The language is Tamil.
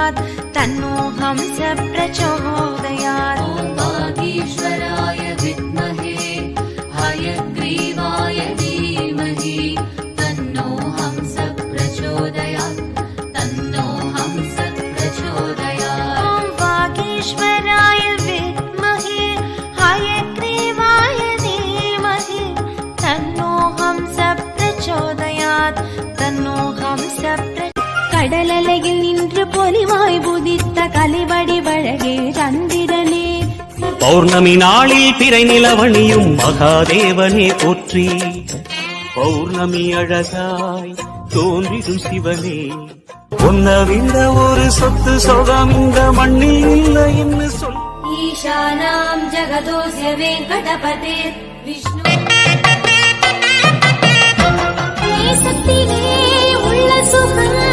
प्रचोदयात् तन्नो हंस प्रचोदयात्। ॐ वागीश्वराय विद्महे हयग्रीवाय धीमहि तन्नो हंस प्रचोदयात् तन्नो हंस प्रचोदयात्। ॐ वागीश्वराय विद्महे हयग्रीवाय धीमहि तन्नो हंस प्रचोदयात् तन्नो हंस கடலலையில் நின்று பொலிவாய் புதித்த கலைவடி வழகே சந்திரனே பௌர்ணமி நாளில் பிறை நிலவணியும் மகாதேவனே போற்றி பௌர்ணமி அழகாய் தோன்றிடும் சிவனே உன்னவிந்த ஒரு சொத்து சொகம் இந்த மண்ணில் இல்லை என்று சொல் ஈசானாம் ஜகதோஸ்ய வெங்கடபதே விஷ்ணு சக்தியே உள்ள சுகம்